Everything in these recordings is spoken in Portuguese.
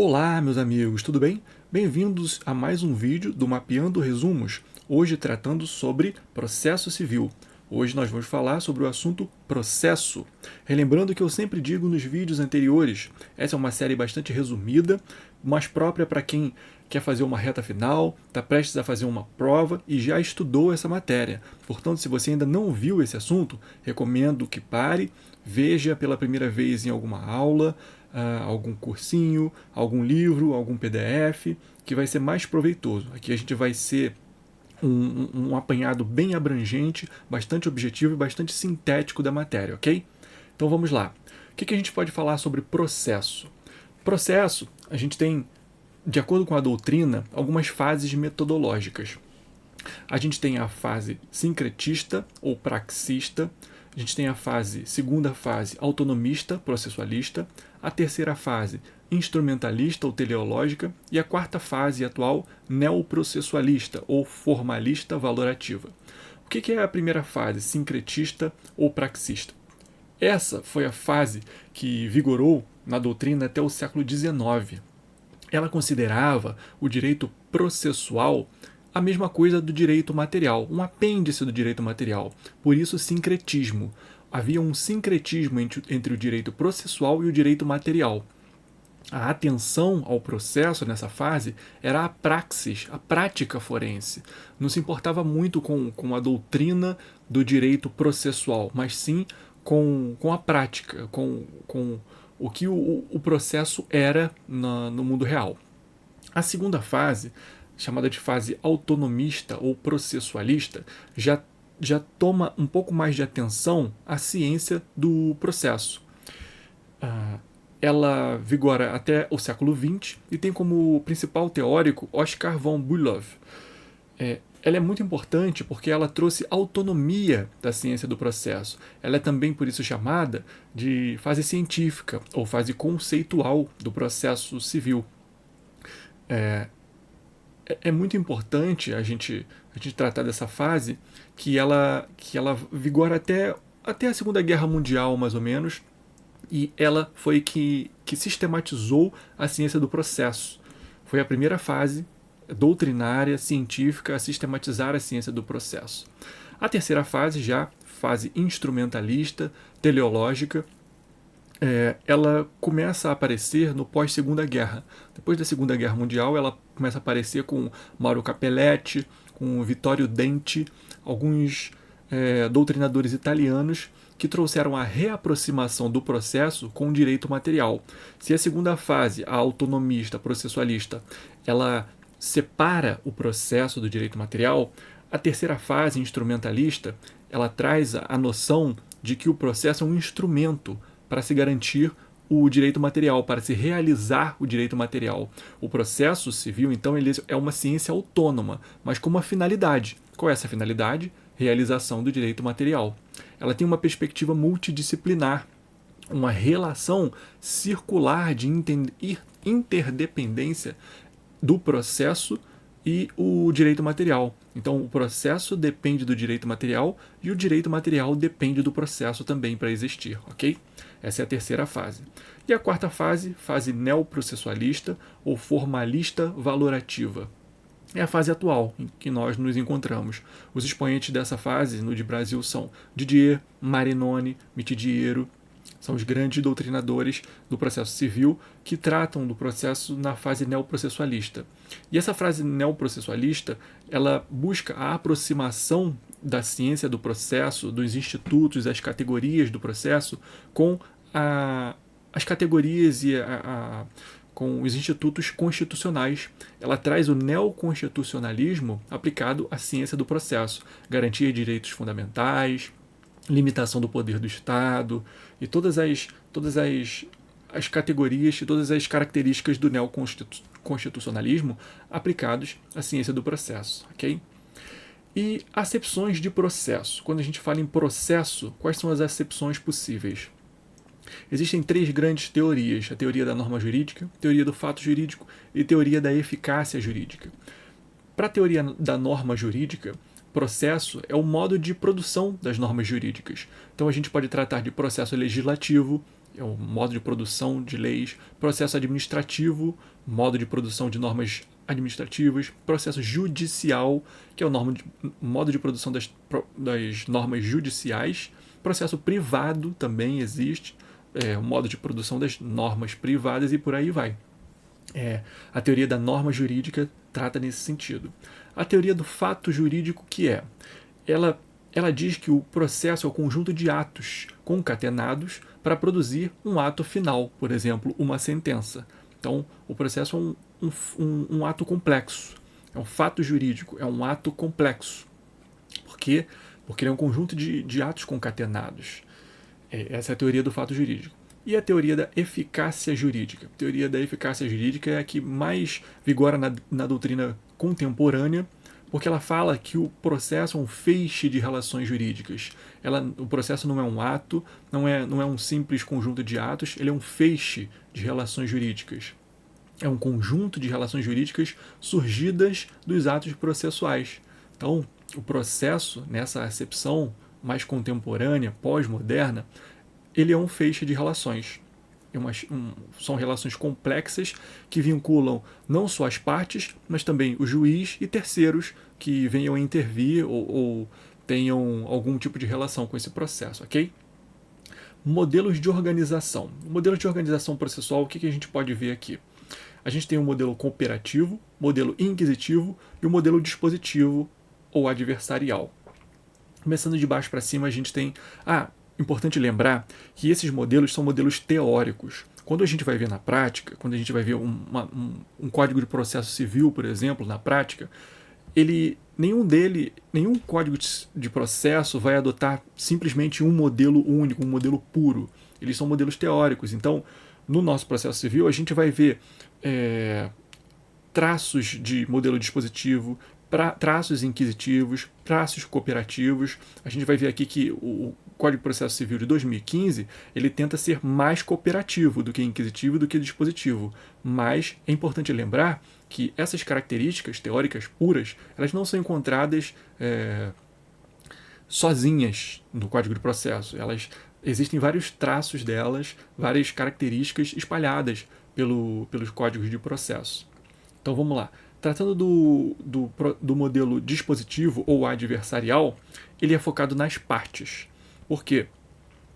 Olá, meus amigos, tudo bem? Bem-vindos a mais um vídeo do Mapeando Resumos, hoje tratando sobre processo civil. Hoje nós vamos falar sobre o assunto processo. Relembrando que eu sempre digo nos vídeos anteriores, essa é uma série bastante resumida, mais própria para quem quer fazer uma reta final, está prestes a fazer uma prova e já estudou essa matéria. Portanto, se você ainda não viu esse assunto, recomendo que pare, veja pela primeira vez em alguma aula, algum cursinho, algum livro, algum PDF, que vai ser mais proveitoso. Aqui a gente vai ser um apanhado bem abrangente, bastante objetivo e bastante sintético da matéria, ok? Então vamos lá. O que a gente pode falar sobre processo? Processo, a gente tem, de acordo com a doutrina, algumas fases metodológicas. A gente tem a fase sincretista ou praxista, a gente tem a segunda fase autonomista, processualista, a terceira fase instrumentalista ou teleológica e a quarta fase atual neoprocessualista ou formalista valorativa. O que é a primeira fase, sincretista ou praxista? Essa foi a fase que vigorou na doutrina até o século XIX. Ela considerava o direito processual a mesma coisa do direito material, um apêndice do direito material. Por isso, sincretismo. Havia um sincretismo entre o direito processual e o direito material. A atenção ao processo nessa fase era a praxis, a prática forense. Não se importava muito com a doutrina do direito processual, mas sim com a prática, com o que o processo era no mundo real. A segunda fase, chamada de fase autonomista ou processualista, já toma um pouco mais de atenção à ciência do processo. Ela vigora até o século XX e tem como principal teórico Oskar von Bülow. Ela é muito importante porque ela trouxe autonomia da ciência do processo. Ela é também, por isso, chamada de fase científica ou fase conceitual do processo civil. É muito importante a gente tratar dessa fase que ela vigora até a Segunda Guerra Mundial, mais ou menos, e ela foi que sistematizou a ciência do processo. Foi a primeira fase doutrinária, científica, a sistematizar a ciência do processo. A terceira fase, já fase instrumentalista, teleológica, ela começa a aparecer no pós-Segunda Guerra. Depois da Segunda Guerra Mundial, ela começa a aparecer com Mauro Capelletti, com Vittorio Denti, alguns doutrinadores italianos que trouxeram a reaproximação do processo com o direito material. Se a segunda fase, a autonomista, processualista, ela separa o processo do direito material, a terceira fase, instrumentalista, ela traz a noção de que o processo é um instrumento para se garantir o direito material, para se realizar o direito material. O processo civil, então, ele é uma ciência autônoma, mas com uma finalidade. Qual é essa finalidade? Realização do direito material. Ela tem uma perspectiva multidisciplinar, uma relação circular de interdependência do processo e o direito material. Então, o processo depende do direito material e o direito material depende do processo também para existir, ok? Essa é a terceira fase. E a quarta fase, fase neoprocessualista ou formalista valorativa. É a fase atual em que nós nos encontramos. Os expoentes dessa fase no de Brasil são Didier, Marinoni, Mitidiero, são os grandes doutrinadores do processo civil que tratam do processo na fase neoprocessualista. E essa fase neoprocessualista, ela busca a aproximação da ciência do processo, dos institutos, as categorias do processo, com as categorias e com os institutos constitucionais. Ela traz o neoconstitucionalismo aplicado à ciência do processo, garantia de direitos fundamentais, limitação do poder do Estado e todas as categorias e todas as características do neoconstitucionalismo aplicados à ciência do processo, ok? E acepções de processo. Quando a gente fala em processo, quais são as acepções possíveis? Existem três grandes teorias: a teoria da norma jurídica, teoria do fato jurídico e teoria da eficácia jurídica. Para a teoria da norma jurídica, processo é o modo de produção das normas jurídicas. Então a gente pode tratar de processo legislativo, é o modo de produção de leis, processo administrativo, modo de produção de normas administrativas, processo judicial, que é o modo de produção das normas judiciais, processo privado também existe, o modo de produção das normas privadas e por aí vai. A teoria da norma jurídica trata nesse sentido. A teoria do fato jurídico, ela diz que o processo é o conjunto de atos concatenados para produzir um ato final, por exemplo, uma sentença. Então, o processo é um ato complexo. É um fato jurídico, é um ato complexo. Por quê? Porque ele é um conjunto de atos concatenados. Essa é a teoria do fato jurídico. E a teoria da eficácia jurídica? A teoria da eficácia jurídica é a que mais vigora na doutrina contemporânea, porque ela fala que o processo é um feixe de relações jurídicas. O processo não é um ato, não é um simples conjunto de atos, ele é um feixe de relações jurídicas. É um conjunto de relações jurídicas surgidas dos atos processuais. Então, o processo, nessa acepção mais contemporânea, pós-moderna, ele é um feixe de relações. São relações complexas que vinculam não só as partes, mas também o juiz e terceiros que venham a intervir ou tenham algum tipo de relação com esse processo, ok? Modelos de organização. O modelo de organização processual, o que a gente pode ver aqui? A gente tem o modelo cooperativo, modelo inquisitivo e o modelo dispositivo ou adversarial. Começando de baixo para cima, a gente tem... importante lembrar que esses modelos são modelos teóricos. Quando a gente vai ver na prática, quando a gente vai ver um código de processo civil, por exemplo, na prática, nenhum código de processo vai adotar simplesmente um modelo único, um modelo puro. Eles são modelos teóricos. Então, no nosso processo civil, a gente vai ver traços de modelo dispositivo, traços inquisitivos, traços cooperativos. A gente vai ver aqui que o Código de Processo Civil de 2015, ele tenta ser mais cooperativo do que inquisitivo e do que dispositivo. Mas é importante lembrar que essas características teóricas puras, elas não são encontradas sozinhas no Código de Processo. Existem vários traços delas, várias características espalhadas pelos códigos de processo. Então vamos lá. Tratando do modelo dispositivo ou adversarial, ele é focado nas partes. Por quê?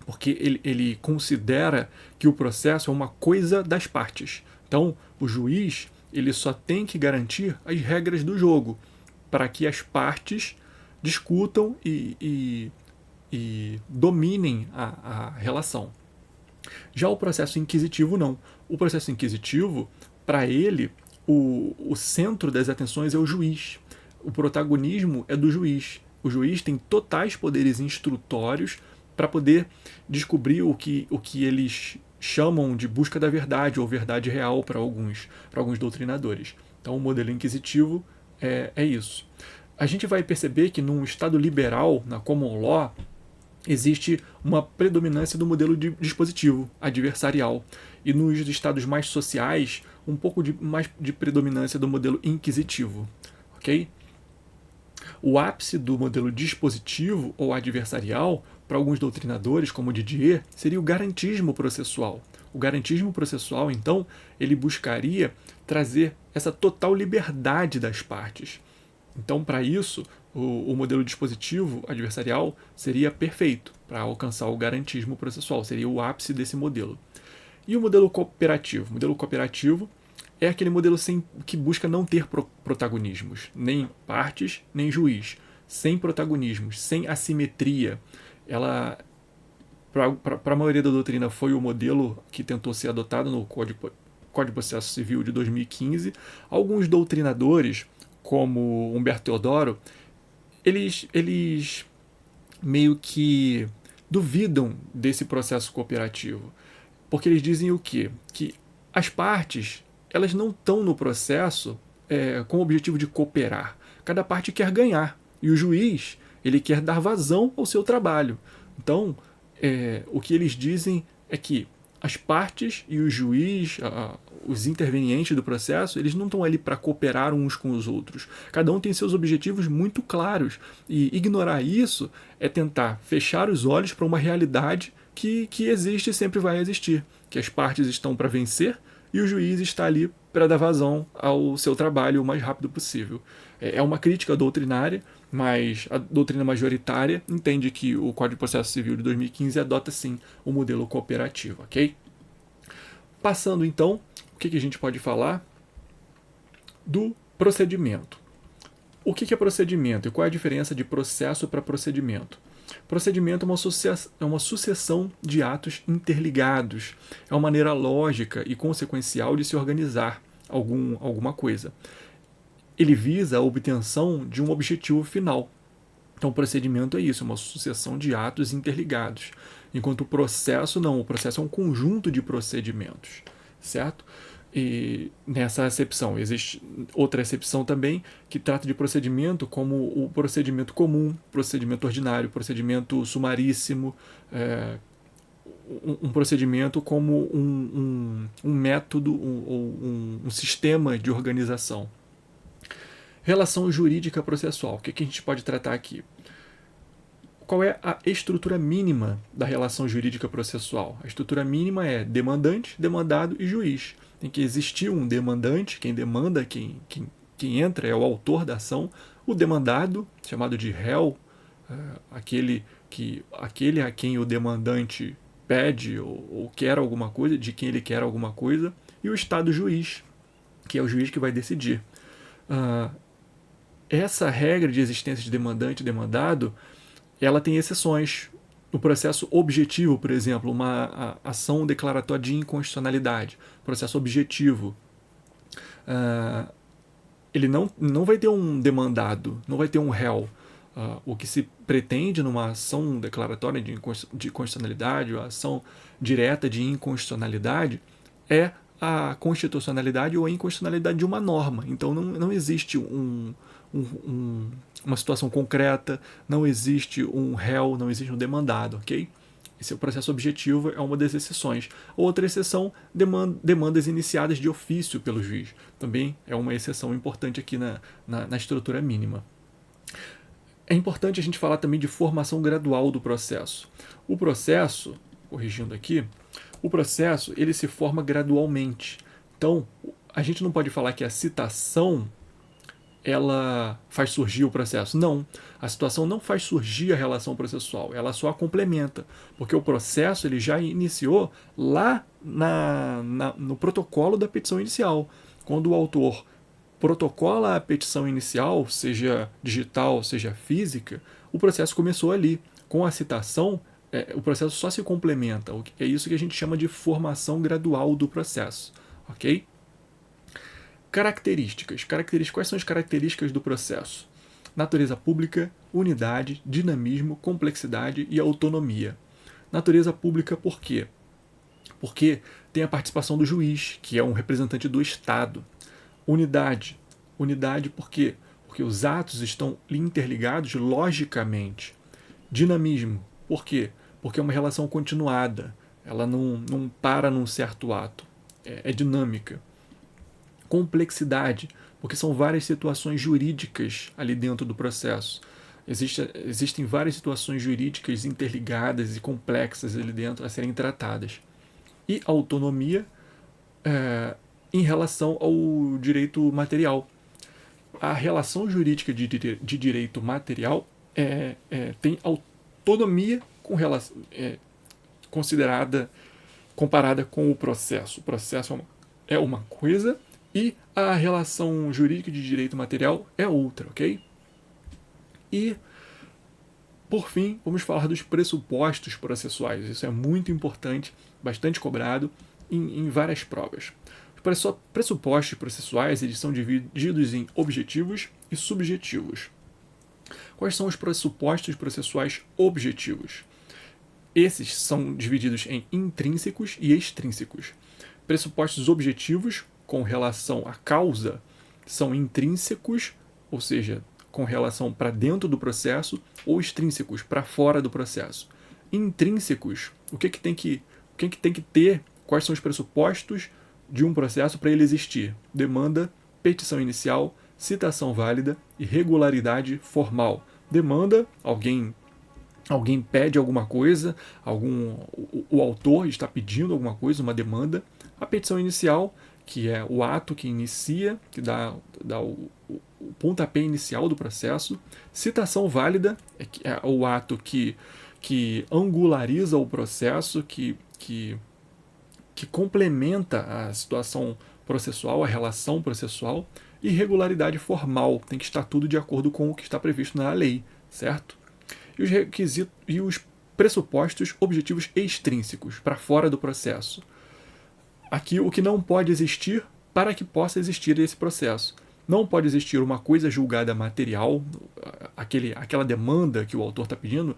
Porque ele considera que o processo é uma coisa das partes. Então, o juiz ele só tem que garantir as regras do jogo para que as partes discutam e dominem a relação. Já o processo inquisitivo não. O processo inquisitivo, para ele, o centro das atenções é o juiz. O protagonismo é do juiz. O juiz tem totais poderes instrutórios para poder descobrir o que eles chamam de busca da verdade ou verdade real para alguns doutrinadores. Então, o modelo inquisitivo é isso. A gente vai perceber que num Estado liberal, na common law, existe uma predominância do modelo dispositivo, adversarial. E nos estados mais sociais, um pouco mais de predominância do modelo inquisitivo. Ok? O ápice do modelo dispositivo ou adversarial, para alguns doutrinadores, como Didier, seria o garantismo processual. O garantismo processual, então, ele buscaria trazer essa total liberdade das partes. Então, para isso, o modelo dispositivo adversarial seria perfeito para alcançar o garantismo processual, seria o ápice desse modelo. E o modelo cooperativo? O modelo cooperativo é aquele modelo que busca não ter protagonismos, nem partes, nem juiz, sem protagonismos, sem assimetria. Para a maioria da doutrina, foi o modelo que tentou ser adotado no Código de Processo Civil de 2015. Alguns doutrinadores, como Humberto Teodoro, eles meio que duvidam desse processo cooperativo. Porque eles dizem o quê? Que as partes elas não estão no processo com o objetivo de cooperar. Cada parte quer ganhar. E o juiz ele quer dar vazão ao seu trabalho. Então, o que eles dizem é que as partes e o juiz, os intervenientes do processo, eles não estão ali para cooperar uns com os outros. Cada um tem seus objetivos muito claros. E ignorar isso é tentar fechar os olhos para uma realidade que existe e sempre vai existir, que as partes estão para vencer e o juiz está ali para dar vazão ao seu trabalho o mais rápido possível. É uma crítica doutrinária, mas a doutrina majoritária entende que o Código de Processo Civil de 2015 adota sim o modelo cooperativo, ok? Passando então, o que a gente pode falar do procedimento. O que é procedimento e qual é a diferença de processo para procedimento? Procedimento é uma sucessão de atos interligados. É uma maneira lógica e consequencial de se organizar alguma coisa. Ele visa a obtenção de um objetivo final. Então, o procedimento é isso, é uma sucessão de atos interligados. Enquanto o processo não, o processo é um conjunto de procedimentos, certo? E nessa acepção, existe outra acepção também que trata de procedimento como o procedimento comum, procedimento ordinário, procedimento sumaríssimo, um procedimento como um método ou um sistema de organização. Relação jurídica processual. O que a gente pode tratar aqui? Qual é a estrutura mínima da relação jurídica processual? A estrutura mínima é demandante, demandado e juiz. Tem que existir um demandante, quem demanda, quem entra é o autor da ação, o demandado, chamado de réu, aquele a quem o demandante pede ou quer alguma coisa, de quem ele quer alguma coisa, e o Estado juiz, que é o juiz que vai decidir. Essa regra de existência de demandante e demandado, ela tem exceções. No processo objetivo, por exemplo, uma ação declaratória de inconstitucionalidade, processo objetivo, ele não vai ter um demandado, não vai ter um réu. O que se pretende numa ação declaratória de constitucionalidade, ou ação direta de inconstitucionalidade, é a constitucionalidade ou a inconstitucionalidade de uma norma. Então não existe uma situação concreta, não existe um réu, não existe um demandado, ok? Esse é o processo objetivo, é uma das exceções. Outra exceção, demandas iniciadas de ofício pelo juiz. Também é uma exceção importante aqui na estrutura mínima. É importante a gente falar também de formação gradual do processo. O processo, corrigindo aqui, o processo ele se forma gradualmente. Então, a gente não pode falar que a citação ela faz surgir o processo. Não, a situação não faz surgir a relação processual, ela só a complementa, porque o processo ele já iniciou lá no protocolo da petição inicial. Quando o autor protocola a petição inicial, seja digital, seja física, o processo começou ali. Com a citação, o processo só se complementa. É isso que a gente chama de formação gradual do processo. Ok? Características. Quais são as características do processo? Natureza pública, unidade, dinamismo, complexidade e autonomia. Natureza pública por quê? Porque tem a participação do juiz, que é um representante do Estado. Unidade. Unidade por quê? Porque os atos estão interligados logicamente. Dinamismo. Por quê? Porque é uma relação continuada. Ela não para num certo ato. É dinâmica. Complexidade, porque são várias situações jurídicas ali dentro do processo. Existem várias situações jurídicas interligadas e complexas ali dentro a serem tratadas. E autonomia em relação ao direito material. A relação jurídica de direito material tem autonomia comparada com o processo. O processo é uma coisa e a relação jurídica de direito material é outra, ok? E, por fim, vamos falar dos pressupostos processuais. Isso é muito importante, bastante cobrado em várias provas. Os pressupostos processuais eles são divididos em objetivos e subjetivos. Quais são os pressupostos processuais objetivos? Esses são divididos em intrínsecos e extrínsecos. Pressupostos objetivos com relação à causa são intrínsecos, ou seja, com relação para dentro do processo, ou extrínsecos, para fora do processo. Intrínsecos, o que tem que ter, quais são os pressupostos de um processo para ele existir? Demanda, petição inicial, citação válida e regularidade formal. Demanda, alguém alguém pede alguma coisa, o autor está pedindo alguma coisa, uma demanda. A petição inicial, que é o ato que inicia, que dá o pontapé inicial do processo. Citação válida é o ato que angulariza o processo, que complementa a situação processual, a relação processual. E regularidade formal, tem que estar tudo de acordo com o que está previsto na lei, certo? E os requisitos e os pressupostos objetivos extrínsecos, para fora do processo. Aqui o que não pode existir para que possa existir esse processo. Não pode existir uma coisa julgada material, aquela demanda que o autor está pedindo,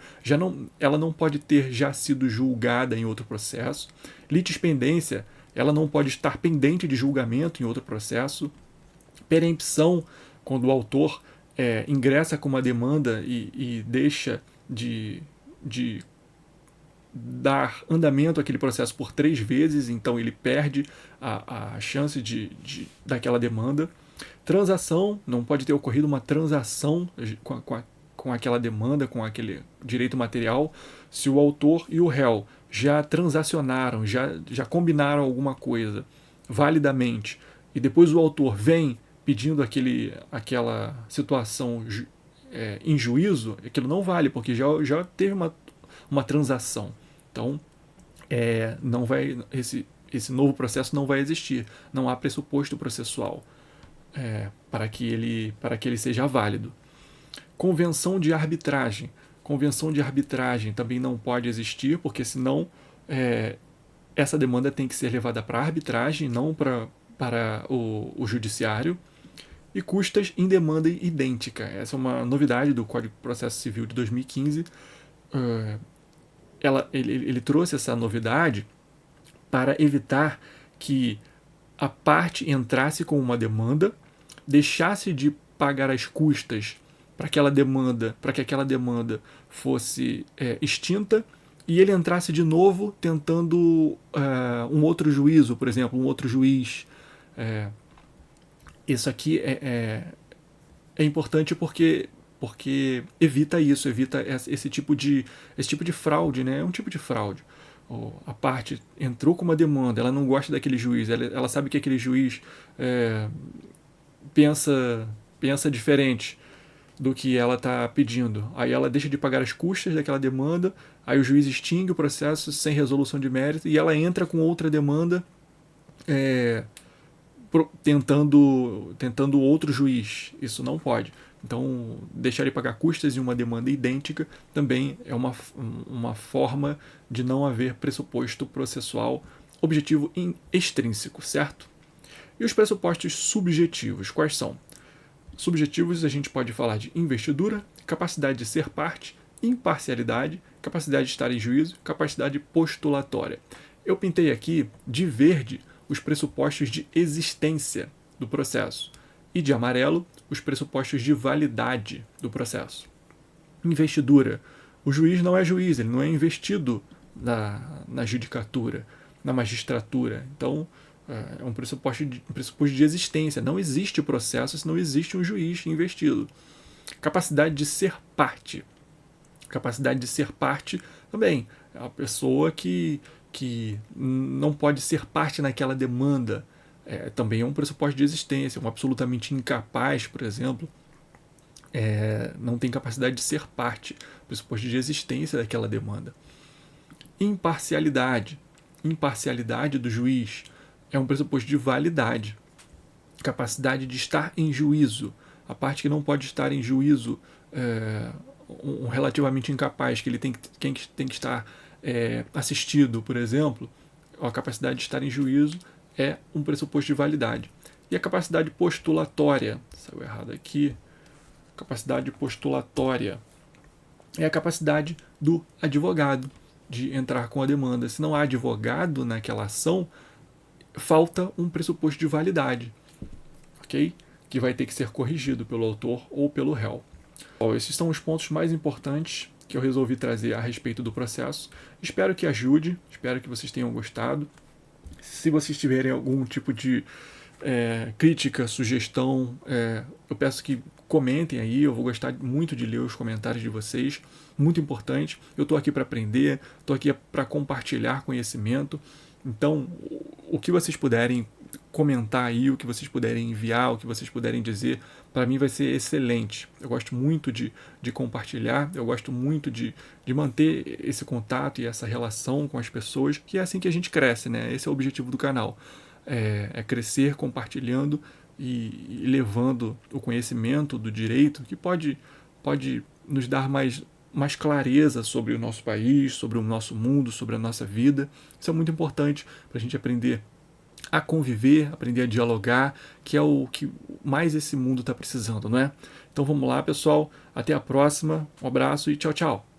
ela não pode ter já sido julgada em outro processo. Litispendência, ela não pode estar pendente de julgamento em outro processo. Perempção, quando o autor ingressa com uma demanda e deixa de dar andamento àquele processo por 3 vezes, então ele perde a chance daquela demanda. Transação, não pode ter ocorrido uma transação com aquela demanda, com aquele direito material, se o autor e o réu já transacionaram, já combinaram alguma coisa validamente, e depois o autor vem pedindo aquela situação em juízo, aquilo não vale, porque já teve uma transação. Então, não vai, esse novo processo não vai existir. Não há pressuposto processual para que ele seja válido. Convenção de arbitragem. Convenção de arbitragem também não pode existir, porque senão essa demanda tem que ser levada para a arbitragem, não para o judiciário. E custas em demanda idêntica. Essa é uma novidade do Código de Processo Civil de 2015. Ele trouxe essa novidade para evitar que a parte entrasse com uma demanda, deixasse de pagar as custas para que aquela demanda fosse extinta, e ele entrasse de novo tentando um outro juízo, por exemplo, um outro juiz. Isso aqui é importante porque evita isso, evita esse tipo de fraude, né? É um tipo de fraude. A parte entrou com uma demanda, ela não gosta daquele juiz, ela sabe que aquele juiz pensa diferente do que ela está pedindo. Aí ela deixa de pagar as custas daquela demanda, aí o juiz extingue o processo sem resolução de mérito e ela entra com outra demanda tentando outro juiz. Isso não pode. Então, deixar de pagar custas em uma demanda idêntica também é uma forma de não haver pressuposto processual objetivo extrínseco, certo? E os pressupostos subjetivos, quais são? Subjetivos, a gente pode falar de investidura, capacidade de ser parte, imparcialidade, capacidade de estar em juízo, capacidade postulatória. Eu pintei aqui de verde os pressupostos de existência do processo e de amarelo os pressupostos de validade do processo. Investidura. O juiz não é juiz, ele não é investido na judicatura, na magistratura. Então, é um pressuposto de existência. Não existe processo se não existe um juiz investido. Capacidade de ser parte. Capacidade de ser parte também. É uma pessoa que não pode ser parte naquela demanda. Também é um pressuposto de existência. Um absolutamente incapaz, por exemplo, não tem capacidade de ser parte. Pressuposto de existência daquela demanda. Imparcialidade. Imparcialidade do juiz é um pressuposto de validade. Capacidade de estar em juízo. A parte que não pode estar em juízo, um relativamente incapaz, que ele tem que estar assistido, por exemplo, a capacidade de estar em juízo é um pressuposto de validade. E a capacidade postulatória, saiu errado aqui, capacidade postulatória é a capacidade do advogado de entrar com a demanda. Se não há advogado naquela ação, falta um pressuposto de validade, ok? Que vai ter que ser corrigido pelo autor ou pelo réu. Bom, esses são os pontos mais importantes que eu resolvi trazer a respeito do processo. Espero que ajude, espero que vocês tenham gostado. Se vocês tiverem algum tipo de crítica, sugestão, eu peço que comentem aí, eu vou gostar muito de ler os comentários de vocês, muito importante. Eu estou aqui para aprender, estou aqui para compartilhar conhecimento, então o que vocês puderem comentar aí, o que vocês puderem enviar, o que vocês puderem dizer, para mim vai ser excelente. Eu gosto muito de compartilhar, eu gosto muito de manter esse contato e essa relação com as pessoas, que é assim que a gente cresce, né? Esse é o objetivo do canal. É crescer compartilhando e levando o conhecimento do direito, que pode nos dar mais clareza sobre o nosso país, sobre o nosso mundo, sobre a nossa vida. Isso é muito importante para a gente aprender a conviver, aprender a dialogar, que é o que mais esse mundo está precisando, não é? Então vamos lá, pessoal. Até a próxima. Um abraço e tchau, tchau.